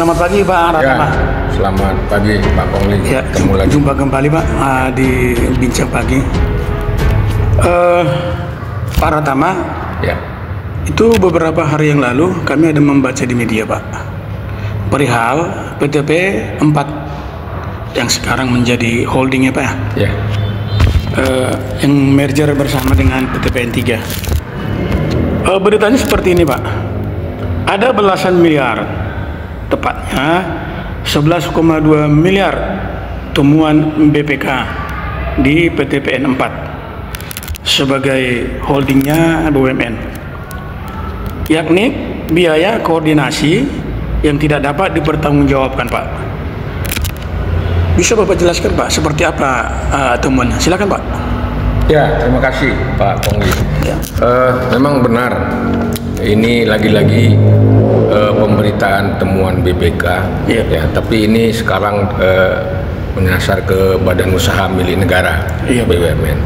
Selamat pagi Pak Ratama. Ya, selamat pagi Pak Pongli. Ya, Ketemu lagi. jumpa kembali Pak di Bincang Pagi. Pak Ratama, Ya, itu beberapa hari yang lalu kami ada membaca di media Pak, perihal PTP 4 yang sekarang menjadi holdingnya Pak, ya, yang merger bersama dengan PTPN 3. Beritanya seperti ini Pak, ada belasan miliar, tepatnya 11,2 miliar temuan BPK di PTPN 4 sebagai holdingnya BUMN, yakni biaya koordinasi yang tidak dapat dipertanggungjawabkan Pak. Bisa Bapak jelaskan Pak seperti apa temuannya? Silakan Pak. ya. Terima kasih Pak Pongli. Ya. Memang benar. Ini lagi-lagi pemberitaan temuan BPK. Ya. Ya, tapi ini sekarang menyasar ke badan usaha milik negara, Iya, Pak. BUMN.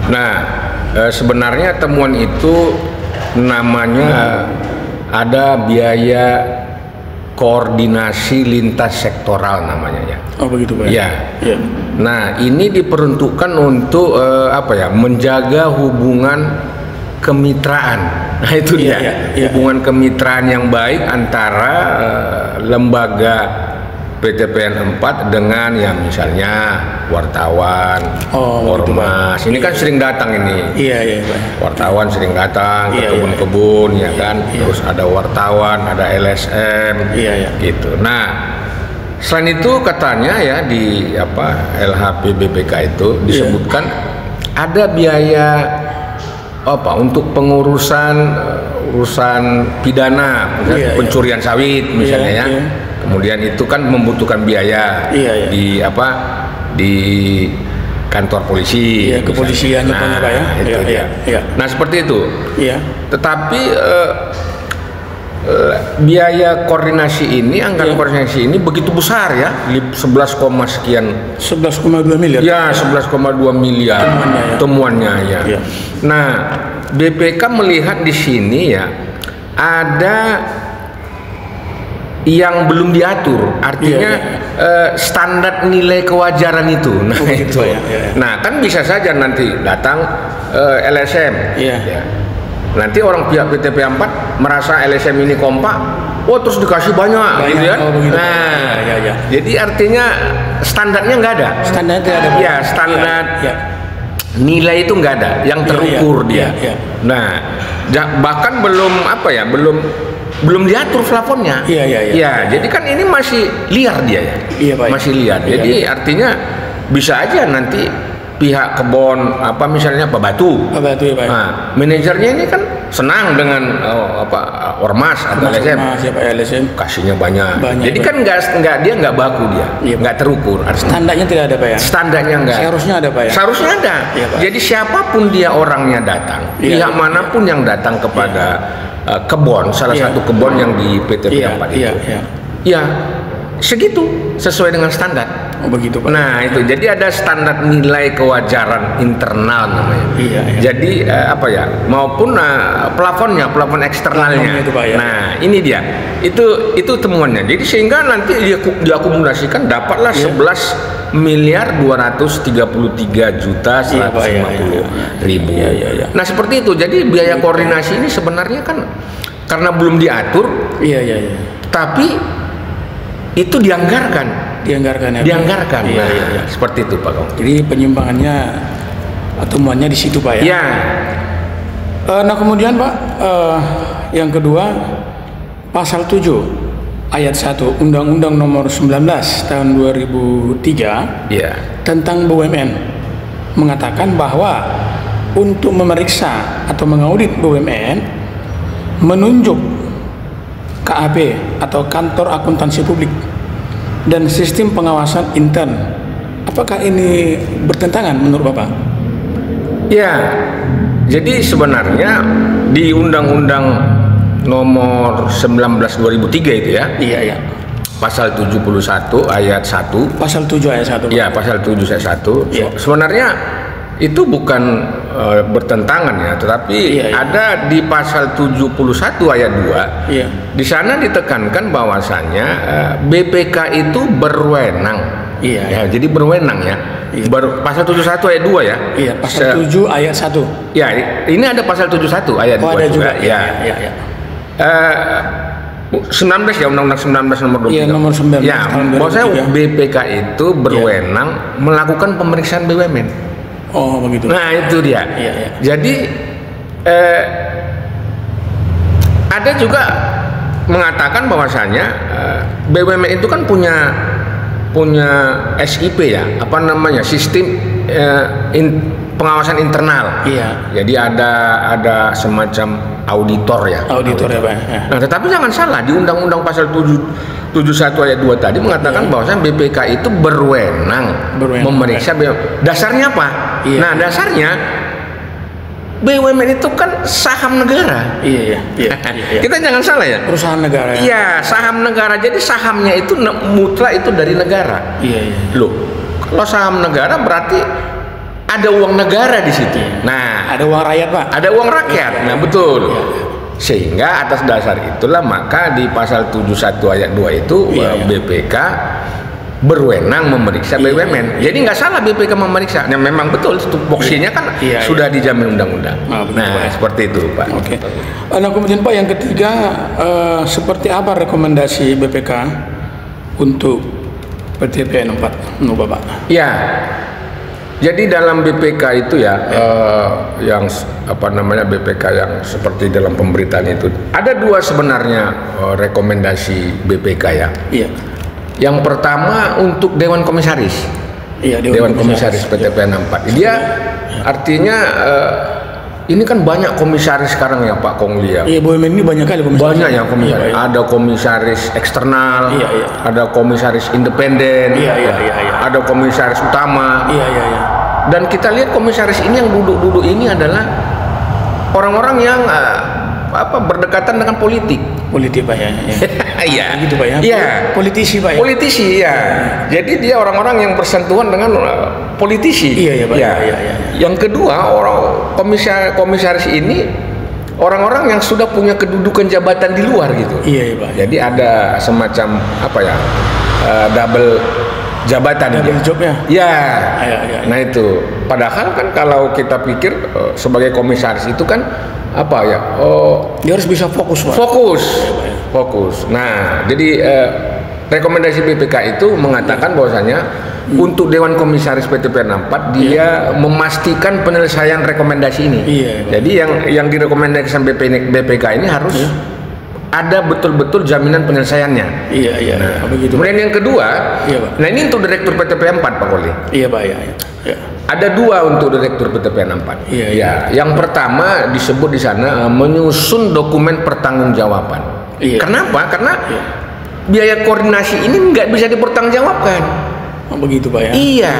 Nah, sebenarnya temuan itu namanya ada biaya koordinasi lintas sektoral namanya ya. Oh begitu Pak. Ya. Ya. Nah, ini diperuntukkan untuk menjaga hubungan kemitraan. Nah, itu Iya, dia. iya, iya. Hubungan kemitraan yang baik antara lembaga PTPN 4 dengan ya misalnya wartawan, Oh, begitu, Pak. ormas. Ini kan sering datang ini. Iya iya Pak. Wartawan sering datang ke Iya, iya. kebun-kebun ya kan. iya. Terus ada wartawan, ada LSM. Iya, iya. Gitu. Nah, selain itu katanya ya di LHP BPK itu disebutkan ada biaya untuk pengurusan urusan pidana, misalnya Iya, pencurian sawit misalnya Iya, ya. iya. Kemudian itu kan membutuhkan biaya Iya, iya. di kantor polisi. Iya, kepolisian misalnya. Pak ya. Itu Iya, dia. iya, iya. Nah, seperti itu. Iya. Tetapi biaya koordinasi ini, anggaran Iya. koordinasi ini begitu besar ya, 11, sekian. 11,2 miliar. Ya, 11,2 miliar temuannya ya. Iya. Nah, BPK melihat di sini ya ada yang belum diatur, artinya standar nilai kewajaran itu. Nah, begitu, itu. ya, ya. Nah, kan bisa saja nanti datang LSM. Iya. Ya. Nanti orang pihak PTP 4 merasa LSM ini kompak, terus dikasih banyak gitu kan. Oh, begitu. Nah, Ya. jadi artinya standarnya nggak ada. Standarnya tidak ada Pak. Ya, standar Ya. nilai itu nggak ada, yang terukur iya, dia. iya. Nah, bahkan belum diatur plafonnya. Iya, iya, iya. Ya, jadi kan ini masih liar dia ya. Iya, Pak. Masih liar. Iya, Jadi artinya bisa aja nanti pihak kebon misalnya Pak Batu. Pak Batu ya Pak. Nah, manajernya ini kan senang dengan ormas atau LSM. Mas ya Pak LSM. Kasihnya banyak. Banyak, Jadi Pak. kan dia nggak baku dia, Iya, Pak. nggak terukur. Standarnya tidak ada Pak ya. Standarnya nggak. Seharusnya ada Pak ya. Seharusnya ada. Iya, Pak. Jadi siapapun dia orangnya datang, Iya, pihak iya. manapun yang datang kepada kebon, salah Iya. satu kebon yang di PTP Iya, 4 itu, iya. ya segitu sesuai dengan standar. Oh begitu Pak. Nah itu, jadi ada standar nilai kewajaran internal namanya. Iya, iya. Jadi maupun plafon eksternalnya. Plafonnya itu, Pak, ya. Nah ini dia, itu temuannya. Jadi sehingga nanti diakumulasikan dapatlah Iya. 11 miliar 233 juta Iya, Pak, 150 ribu. Iya, iya, iya. Nah seperti itu. Jadi biaya koordinasi ini sebenarnya kan karena belum diatur, Iya. tapi itu dianggarkan. Dianggarkan ya. Dianggarkan. Iya, Nah, iya. seperti itu Pak Kong. Jadi penyimpangannya temuannya di situ Pak ya. Ya, Nah kemudian Pak, yang kedua pasal 7 ayat 1 Undang-Undang Nomor 19 tahun 2003 ya, tentang BUMN mengatakan bahwa untuk memeriksa atau mengaudit BUMN menunjuk KAP atau Kantor Akuntansi Publik dan sistem pengawasan intern. Apakah ini bertentangan menurut Bapak? ya. Jadi sebenarnya di Undang-Undang Nomor 19 2003 itu ya, Iya. pasal 71 ayat 1. Pasal 7 ayat 1. Ya, pasal 7 ayat 1. Iya. Sebenarnya itu bukan bertentangan ya, tetapi ada di pasal 71 ayat 2. Iya. Di sana ditekankan bahwasannya BPK itu berwenang. Iya. Ya, jadi berwenang ya. Iya. Pasal 71 ayat 2 ya. Iya, pasal 7 ayat 1. Ya, ini ada pasal 71 ayat 2 ada juga. Ya. Iya, iya. 19 ya, Undang-Undang 19 nomor 23. Iya, nomor 19 Ya, tahun 2003. maksudnya BPK itu berwenang melakukan pemeriksaan BUMN. Oh, begitu. Nah, itu dia. Iya, iya. Jadi ada juga mengatakan bahwasanya BUMN itu kan punya SIP ya, apa namanya, sistem pengawasan internal. Iya. Jadi ada semacam auditor ya. Auditor ya, Pak. Ya. Nah, tetapi jangan salah, di Undang-Undang pasal 71 ayat 2 tadi mengatakan bahwasanya BPK itu berwenang memeriksa BUMN. Dasarnya apa? Iya. Nah, dasarnya BUMN itu kan saham negara. Iya. Kita jangan salah ya. Perusahaan negara ya. Iya, saham negara. Jadi sahamnya itu mutlak itu dari negara. Iya. Loh, kalau saham negara berarti ada uang negara di situ. Nah, Ada uang rakyat, Pak. ada uang rakyat. Nah, betul. Sehingga atas dasar itulah maka di pasal 71 ayat 2 itu BPK berwenang memeriksa BUMN. Jadi nggak salah BPK memeriksa. Nah, memang betul tupoksinya kan sudah dijamin undang-undang. Nah, seperti itu, Pak. Oke. Nah, kemudian Pak, yang ketiga, seperti apa rekomendasi BPK untuk PTPN 4 menurut Bapak? Ya. Jadi dalam BPK itu ya, yang apa namanya BPK yang seperti dalam pemberitaan itu ada dua sebenarnya rekomendasi BPK ya. Iya. Yang pertama untuk Dewan Komisaris. Iya, Dewan Komisaris PTPN 4. Dia artinya ini kan banyak komisaris sekarang ya, Pak Kongli ya. Iya, BUMN ini banyak kali komisaris. Banyak yang komisaris. Ada komisaris eksternal, ada komisaris independen, ada komisaris utama. Iya. Dan kita lihat komisaris ini yang duduk-duduk ini adalah orang-orang yang berdekatan dengan politik. Politik, Pak ya. Iya. Gitu, Pak ya. Iya. Politisi, Pak ya. Politisi ya. Jadi dia orang-orang yang bersentuhan dengan politisi. Iya, Pak. Iya. Yang kedua, orang komisaris ini orang-orang yang sudah punya kedudukan jabatan di luar gitu. Iya, Pak. Jadi ada semacam apa ya? Double jabatan. Double job ya. Ya. Iya. Nah, itu. Padahal kan kalau kita pikir sebagai komisaris itu kan apa ya? Dia harus bisa fokus, Pak. Fokus. Nah, jadi rekomendasi BPK itu mengatakan bahwasanya untuk Dewan Komisaris PTPN 4 dia memastikan penyelesaian rekomendasi ini. Iya. Jadi yang direkomendasikan BPK ini harus ada betul-betul jaminan penyelesaiannya. Iya. Nah, begitu. Kemudian yang kedua, Pak. nah ini untuk Direktur PTPN 4 Pak Koli. Iya, Pak ya. Ada dua untuk Direktur PTPN 4. Iya. Yang pertama disebut di sana menyusun dokumen pertanggungjawaban. Iya. Kenapa? Karena biaya koordinasi ini nggak bisa dipertanggungjawabkan. Oh, begitu, Pak ya. Iya.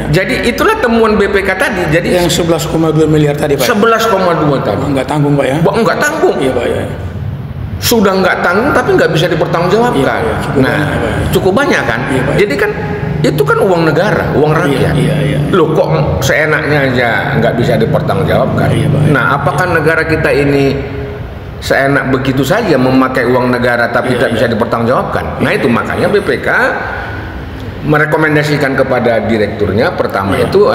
Jadi itulah temuan BPK tadi. Jadi yang 11,2 miliar tadi, Pak. 11,2 tadi. Nggak tanggung, Pak ya. Nggak tanggung. Iya, Pak ya. Sudah nggak tanggung tapi nggak bisa dipertanggungjawabkan. Cukup banyak kan. Iya, Pak. Jadi kan itu kan uang negara, uang rakyat. Iya. Loh, kok seenaknya aja nggak bisa dipertanggungjawabkan? Iya, Pak. Nah, apakah negara kita ini seenak begitu saja memakai uang negara tapi tidak bisa dipertanggungjawabkan? Nah, itu makanya BPK merekomendasikan kepada direkturnya pertama itu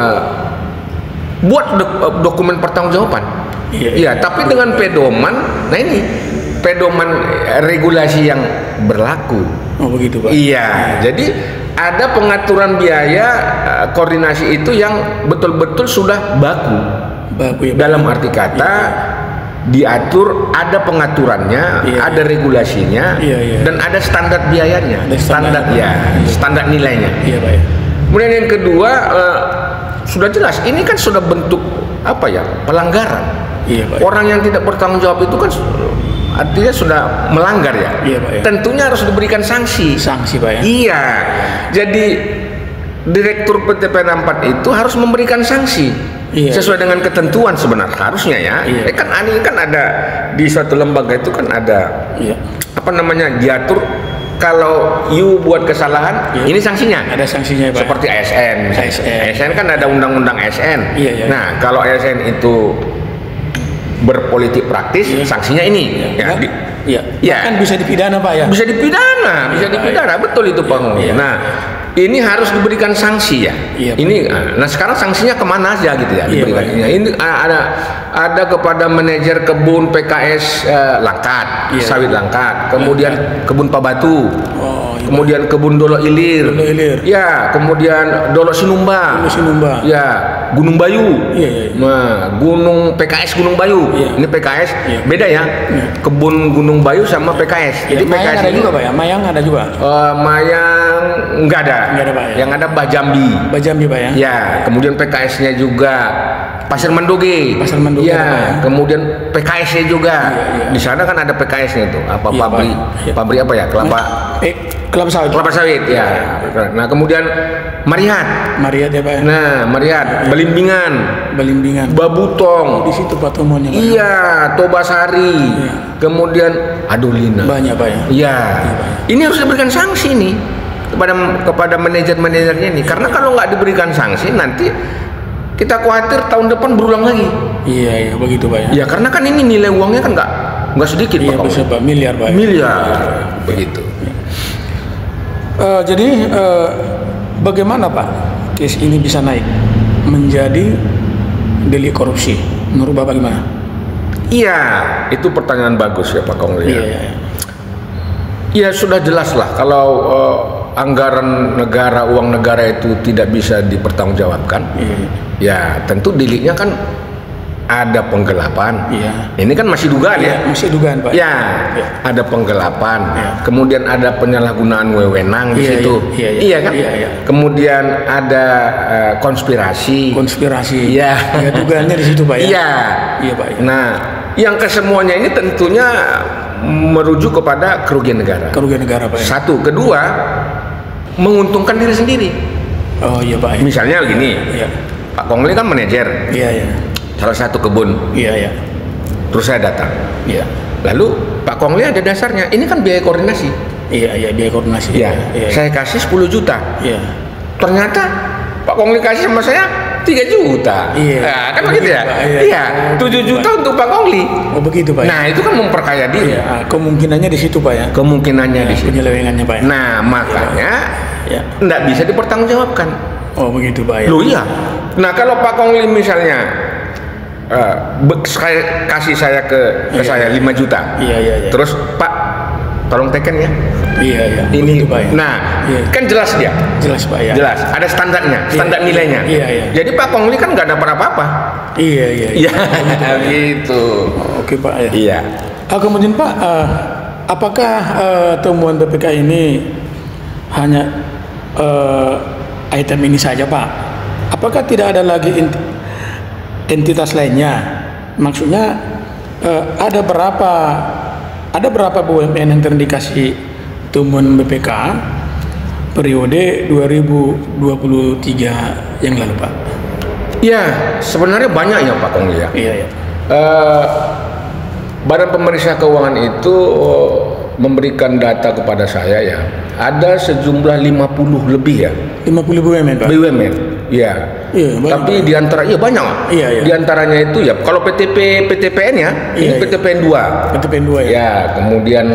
buat dokumen pertanggungjawaban. Iya, tapi dengan pedoman. Nah, ini pedoman regulasi yang berlaku. Oh, begitu, Pak. Iya, jadi ada pengaturan biaya koordinasi itu yang betul-betul sudah baku ya, dalam arti kata diatur, ada pengaturannya, ada regulasinya, dan ada standar biayanya, standar nilainya. Iya, Pak. Kemudian yang kedua sudah jelas ini kan sudah bentuk apa ya, pelanggaran. Iya, Pak. Orang yang tidak bertanggung jawab itu kan artinya sudah melanggar ya. Iya, Pak. Tentunya harus diberikan sanksi. Sanksi, Pak ya. Iya. Jadi Direktur PTPN 4 itu harus memberikan sanksi sesuai dengan ketentuan sebenarnya harusnya ya. Kan ini kan ada di suatu lembaga itu kan ada apa namanya, diatur kalau you buat kesalahan, ini sanksinya. Ada sanksinya, Pak. Seperti ASN. ASN kan ada undang-undang ASN. Iya. Nah, kalau ASN itu berpolitik praktis, sanksinya ini. Kan bisa dipidana, Pak, ya. Bisa dipidana, betul itu, Pak. Nah, ini harus diberikan sanksi ya. Ini, nah sekarang sanksinya kemana aja gitu ya diberikan. Ini ada kepada manajer kebun PKS Langkat, sawit Langkat, kemudian kebun Pabatu, kemudian kebun Dolo Ilir, ya, kemudian Dolo Sinumba, ya, Gunung Bayu, nah, Gunung PKS Gunung Bayu, ini PKS beda ya, kebun Gunung Bayu sama PKS. Jadi Mayang PKS ada ini, juga, Pak, ya. Mayang ada juga. Mayang enggak ada, Pak, ya. Yang ada Bajambi, Pak, ya. Ya, kemudian PKS-nya juga Pasir Mandoge, ya, kemudian PKS-nya juga. Di sana kan ada PKS-nya itu, apa pabrik apa ya, kelapa sawit, ya. Nah, kemudian Mariat ya, Pak. Nah, Mariat, Belimbingan, Babutong, di situ Pak temuannya, Pak. Iya, Tobasari, kemudian Adolina. Banyak, Pak, ya. Iya. Ini harus diberikan sanksi nih kepada manajer-manajernya nih, karena kalau nggak diberikan sanksi nanti kita khawatir tahun depan berulang lagi. Iya, begitu, Pak, ya. Ya, karena kan ini nilai uangnya kan nggak sedikit, Pak. Bisa, Pak, miliar, Pak. Begitu. Jadi bagaimana, Pak, kes ini bisa naik menjadi delik korupsi? Menurut Bapak gimana? Iya, itu pertanyaan bagus ya, Pak Kongli. Iya, sudah jelas lah kalau anggaran negara, uang negara itu tidak bisa dipertanggungjawabkan. Ya, tentu deliknya kan ada penggelapan. Ini kan masih dugaan ya. Masih dugaan, Pak. Ya, ada penggelapan. Kemudian ada penyalahgunaan wewenang di situ. Iya kan? Kemudian ada konspirasi. Ya, dugaannya di situ, Pak, ya. Iya, Pak. Nah, yang kesemuanya ini tentunya merujuk kepada kerugian negara. Pak, ya. Satu, kedua, menguntungkan diri sendiri. Oh iya, Pak, ya. Misalnya gini, Pak Kongli kan manajer. Salah satu kebun. Terus saya datang. Lalu Pak Kongli ada dasarnya. Ini kan biaya koordinasi. Biaya koordinasi. Saya kasih 10 juta. Ternyata Pak Kongli kasih sama saya 3 juta. Kan begitu ya? 7 juta untuk Pak Kongli. Oh, begitu, Pak. Nah, itu kan memperkaya diri. Kemungkinannya di situ, Pak, ya. Kemungkinannya di situ. Penyelewengannya, Pak, ya. Nah, makanya enggak bisa dipertanggungjawabkan. Oh, begitu, Pak, ya. Loh, iya. Nah, kalau Pak Kongli misalnya kasih saya ke saya 5 juta. Terus, Pak, tolong teken ya. Ini, Pak, ya. Nah, kan jelas dia. Jelas, Pak, ya. Jelas, ada standarnya, standar nilainya. Jadi Pak Kongli kan nggak dapat apa-apa. Iya, gitu. Oke, Pak, ya. Iya. Kemudian, Pak, apakah temuan BPK ini hanya item ini saja, Pak? Apakah tidak ada lagi entitas lainnya? Maksudnya ada berapa BUMN yang terindikasi temuan BPK periode 2023 yang lalu, Pak? Ya, sebenarnya banyak ya, Pak Kongli ya. Badan Pemeriksa Keuangan itu memberikan data kepada saya ya. Ada sejumlah 50 lebih ya. 50 BUMN, Pak. BUMN. Iya. Tapi di antara banyak. Di antaranya itu ya kalau PTPN ya, ini PTPN 2. PTPN 2 ya. Ya, kemudian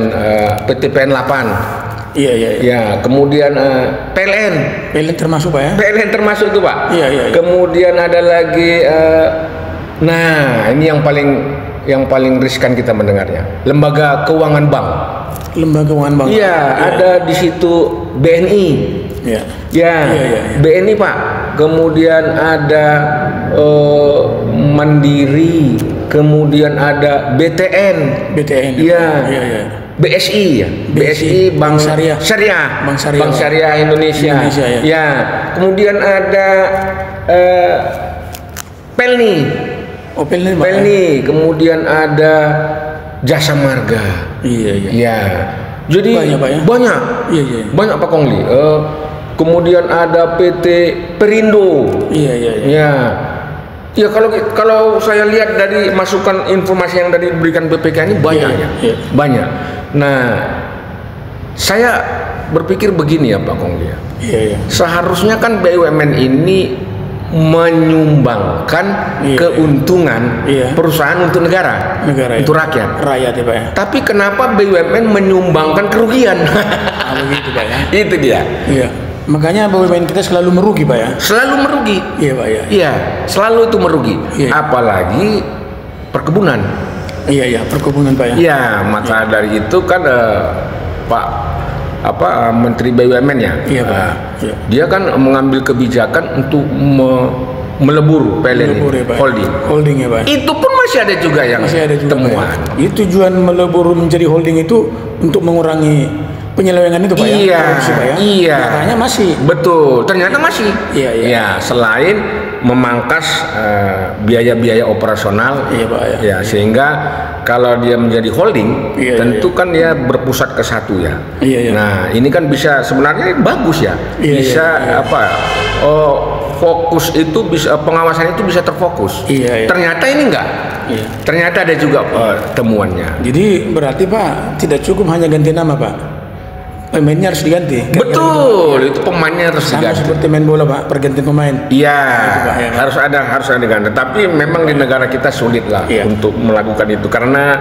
PTPN 8. Ya, kemudian PLN. PLN termasuk, Pak, ya? PLN termasuk itu, Pak. Kemudian ada lagi nah, ini yang paling riskan kita mendengarnya. Lembaga Keuangan Bank. Iya, ada di situ BNI. BNI, Pak. Kemudian ada Mandiri, kemudian ada BTN. Iya. BSI ya. BSI Bank Syariah. Bank Syariah Indonesia. Ya. Kemudian ada Pelni. Pelni. Kemudian ada Jasa Marga. Iya. Jadi banyak. Banyak, Pak Kongli. Kemudian ada PT Perindo. Ya, kalau saya lihat dari masukan informasi yang dari diberikan BPK ini banyak. Banyak. Nah, Saya berpikir begini ya Pak Kongli. Iya. Seharusnya kan BUMN ini menyumbangkan keuntungan perusahaan untuk negara untuk rakyat ya Pak ya. Tapi kenapa BUMN menyumbangkan kerugian? Begitu Pak ya. Itu dia. Iya. Makanya BUMN kita selalu merugi Pak ya. Selalu merugi. Iya Pak ya. Iya, selalu itu merugi. Iya. Apalagi perkebunan. Iya, perkebunan Pak ya. Iya, maka dari itu kan Pak Menteri BUMN ya. Iya Pak. Dia kan mengambil kebijakan untuk melebur PLN holding ya Pak. Itu pun masih ada juga yang temuan. Itu tujuan melebur menjadi holding itu untuk mengurangi penyelewengan itu Pak ya. Iya. Nyatanya masih. Betul. Ternyata masih. Iya. Ya, selain memangkas biaya-biaya operasional, Pak ya. Ya, sehingga kalau dia menjadi holding, tentu kan dia berpusat ke satu ya. Iya. Nah, ini kan bisa sebenarnya bagus ya. Fokus itu bisa, pengawasan itu bisa terfokus. Iya. Ternyata ini enggak. Iya. Ternyata ada juga temuannya. Jadi berarti Pak tidak cukup hanya ganti nama Pak. Pemainnya harus diganti. Betul, itu pemainnya harus diganti. Sama seperti main bola Pak, pergantian pemain. Iya, harus ada ganti. Tapi memang di negara kita sulit lah untuk melakukan itu karena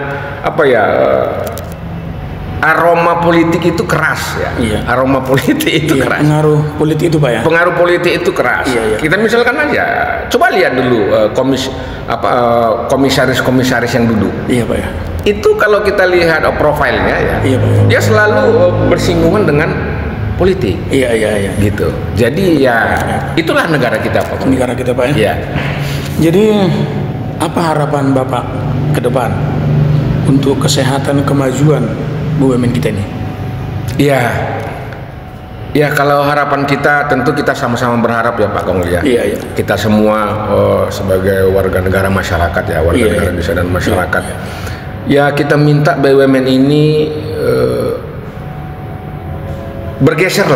aroma politik itu keras ya. Iya. Aroma politik itu keras. Pengaruh politik itu Pak ya. Pengaruh politik itu keras. Iya. Kita misalkan aja, coba lihat dulu komisaris-komisaris yang duduk. Iya Pak ya. Itu kalau kita lihat profilnya ya, dia selalu bersinggungan dengan politik. Iya. Gitu. Jadi itulah negara kita Pak. Negara kita Pak ya. Iya. Jadi apa harapan Bapak ke depan untuk kesehatan kemajuan BUMN kita ini? Iya. Ya, kalau harapan kita tentu kita sama-sama berharap ya Pak Kongli ya. Iya. Kita semua sebagai warga negara masyarakat ya, warga negara Indonesia dan masyarakat. Ya, kita minta BUMN ini bergeser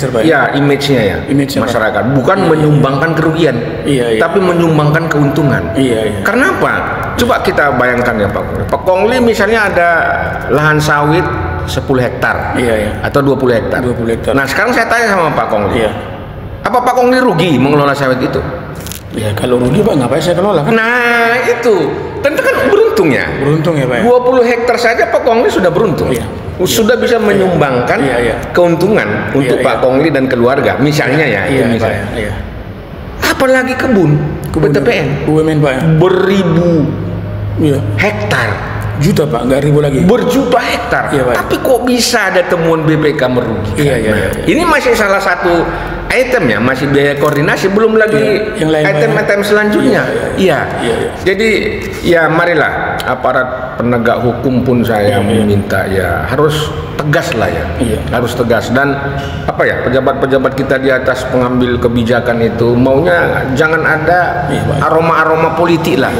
Pak ya, image-nya ya, masyarakat bukan menyumbangkan kerugian, tapi menyumbangkan keuntungan. Karena apa? Coba kita bayangkan ya Pak Kongli misalnya ada lahan sawit 10 hektar atau 20 hektar. Nah, sekarang saya tanya sama Pak Kongli, apa Pak Kongli rugi mengelola sawit itu? Ya, kalau rugi Pak ngapain saya kelola kan? Nah, itu tentu kan beruntung ya Pak ya. 20 hektar saja Pak Kongli sudah beruntung. Sudah bisa menyumbangkan keuntungan untuk Pak Kongli dan keluarga misalnya ya. Apalagi kebun PTPN BUMN Pak ya. Beribu hektar, juta Pak, nggak ribu lagi, berjuta hektar. Tapi kok bisa ada temuan BPK merugikan? Ini masih salah satu item ya, masih biaya koordinasi, belum lagi item-item selanjutnya. Jadi ya marilah aparat penegak hukum pun saya meminta ya harus tegas lah ya. Harus tegas dan pejabat-pejabat kita di atas pengambil kebijakan itu maunya jangan ada aroma-aroma politik lah.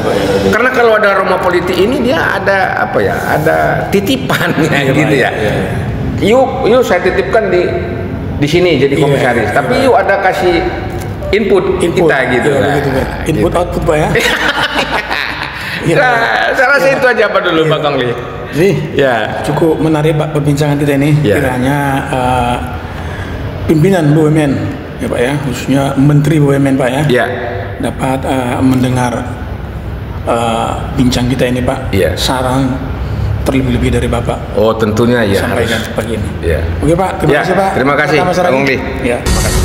Karena kalau ada aroma politik ini dia ada ada titipannya gitu ya. Yuk saya titipkan di sini jadi komisaris, tapi yuk ada kasih input kita gitu. Input output Pak ya. Saya rasa itu aja Pak dulu Pak Kongli. Cukup menarik Pak perbincangan kita ini. Kiranya pimpinan BUMN ya Pak ya, khususnya Menteri BUMN Pak ya, dapat mendengar bincang kita ini Pak. Saran terlebih-lebih dari Bapak. Oh, tentunya ya. Sampaikan pagi ini. Oke Pak, terima kasih Pak. Terima kasih Pak Kongli. Terima kasih.